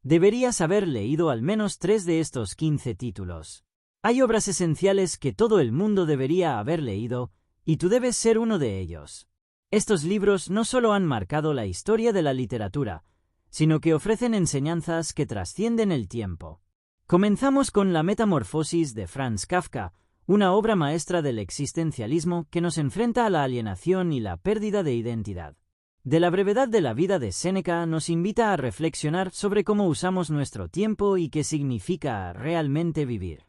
Deberías haber leído al menos 3 de estos 15 títulos. Hay obras esenciales que todo el mundo debería haber leído, y tú debes ser uno de ellos. Estos libros no solo han marcado la historia de la literatura, sino que ofrecen enseñanzas que trascienden el tiempo. Comenzamos con La Metamorfosis de Franz Kafka, una obra maestra del existencialismo que nos enfrenta a la alienación y la pérdida de identidad. De la brevedad de la vida de Séneca nos invita a reflexionar sobre cómo usamos nuestro tiempo y qué significa realmente vivir.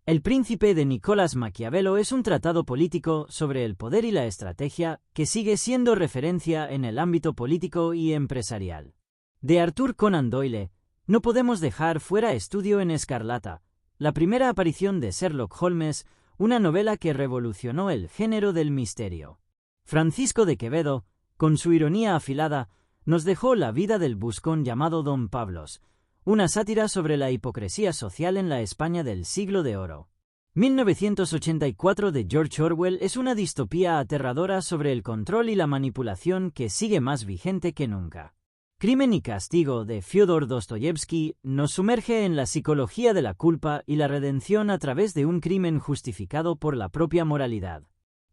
El Príncipe de Nicolás Maquiavelo es un tratado político sobre el poder y la estrategia que sigue siendo referencia en el ámbito político y empresarial. De Arthur Conan Doyle, no podemos dejar fuera Estudio en Escarlata, la primera aparición de Sherlock Holmes, una novela que revolucionó el género del misterio. Francisco de Quevedo, con su ironía afilada, nos dejó La vida del buscón llamado Don Pablos, una sátira sobre la hipocresía social en la España del siglo de oro. 1984 de George Orwell es una distopía aterradora sobre el control y la manipulación que sigue más vigente que nunca. Crimen y castigo de Fyodor Dostoyevsky nos sumerge en la psicología de la culpa y la redención a través de un crimen justificado por la propia moralidad.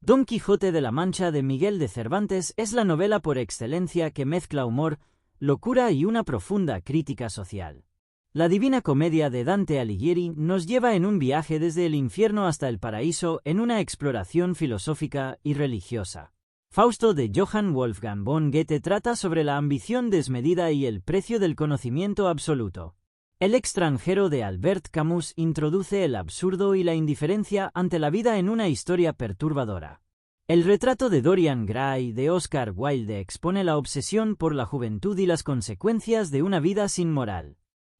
Don Quijote de la Mancha de Miguel de Cervantes es la novela por excelencia que mezcla humor, locura y una profunda crítica social. La Divina Comedia de Dante Alighieri nos lleva en un viaje desde el infierno hasta el paraíso en una exploración filosófica y religiosa. Fausto de Johann Wolfgang von Goethe trata sobre la ambición desmedida y el precio del conocimiento absoluto. El extranjero de Albert Camus introduce el absurdo y la indiferencia ante la vida en una historia perturbadora. El retrato de Dorian Gray de Oscar Wilde expone la obsesión por la juventud y las consecuencias de una vida sin moral.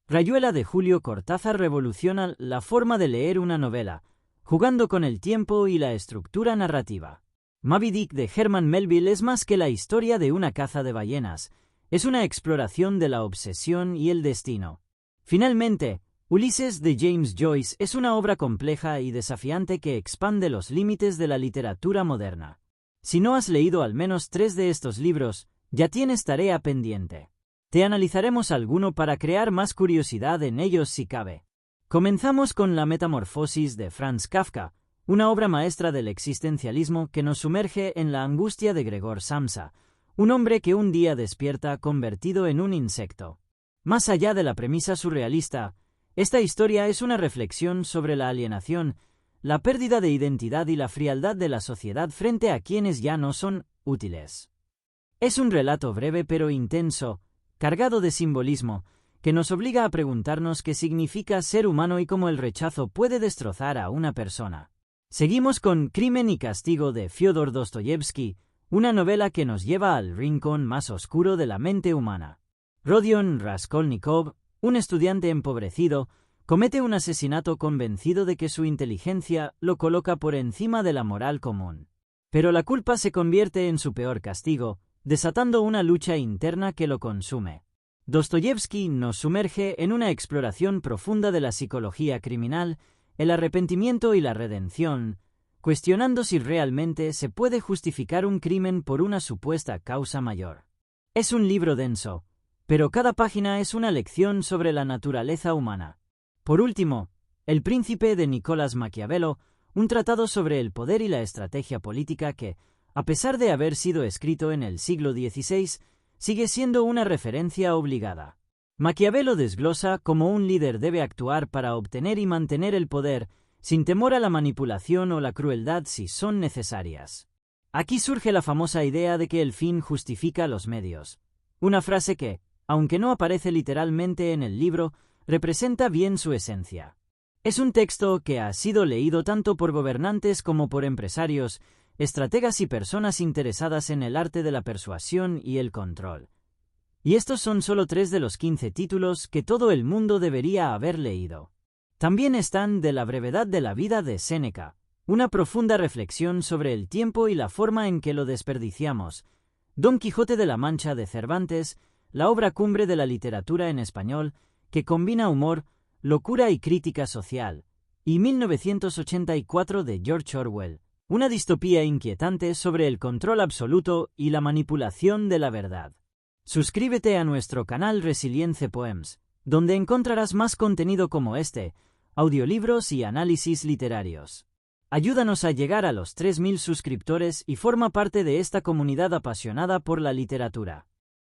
Rayuela de Julio Cortázar revoluciona la forma de leer una novela, jugando con el tiempo y la estructura narrativa. Moby Dick de Herman Melville es más que la historia de una caza de ballenas, es una exploración de la obsesión y el destino. Finalmente, Ulises de James Joyce es una obra compleja y desafiante que expande los límites de la literatura moderna. Si no has leído al menos 3 de estos libros, ya tienes tarea pendiente. Te analizaremos alguno para crear más curiosidad en ellos si cabe. Comenzamos con La Metamorfosis de Franz Kafka, una obra maestra del existencialismo que nos sumerge en la angustia de Gregor Samsa, un hombre que un día despierta convertido en un insecto. Más allá de la premisa surrealista, esta historia es una reflexión sobre la alienación, la pérdida de identidad y la frialdad de la sociedad frente a quienes ya no son útiles. Es un relato breve pero intenso, cargado de simbolismo, que nos obliga a preguntarnos qué significa ser humano y cómo el rechazo puede destrozar a una persona. Seguimos con Crimen y castigo de Fyodor Dostoyevsky, una novela que nos lleva al rincón más oscuro de la mente humana. Rodion Raskolnikov, un estudiante empobrecido, comete un asesinato convencido de que su inteligencia lo coloca por encima de la moral común. Pero la culpa se convierte en su peor castigo, desatando una lucha interna que lo consume. Dostoyevsky nos sumerge en una exploración profunda de la psicología criminal, el arrepentimiento y la redención, cuestionando si realmente se puede justificar un crimen por una supuesta causa mayor. Es un libro denso, pero cada página es una lección sobre la naturaleza humana. Por último, El Príncipe de Nicolás Maquiavelo, un tratado sobre el poder y la estrategia política que, a pesar de haber sido escrito en el siglo XVI, sigue siendo una referencia obligada. Maquiavelo desglosa cómo un líder debe actuar para obtener y mantener el poder, sin temor a la manipulación o la crueldad si son necesarias. Aquí surge la famosa idea de que el fin justifica los medios, una frase que, aunque no aparece literalmente en el libro, representa bien su esencia. Es un texto que ha sido leído tanto por gobernantes como por empresarios, estrategas y personas interesadas en el arte de la persuasión y el control. Y estos son solo 3 de los 15 títulos que todo el mundo debería haber leído. También están De la brevedad de la vida de Séneca, una profunda reflexión sobre el tiempo y la forma en que lo desperdiciamos, Don Quijote de la Mancha de Cervantes, la obra cumbre de la literatura en español, que combina humor, locura y crítica social, y 1984 de George Orwell, una distopía inquietante sobre el control absoluto y la manipulación de la verdad. Suscríbete a nuestro canal Resilience Poems, donde encontrarás más contenido como este, audiolibros y análisis literarios. Ayúdanos a llegar a los 3000 suscriptores y forma parte de esta comunidad apasionada por la literatura.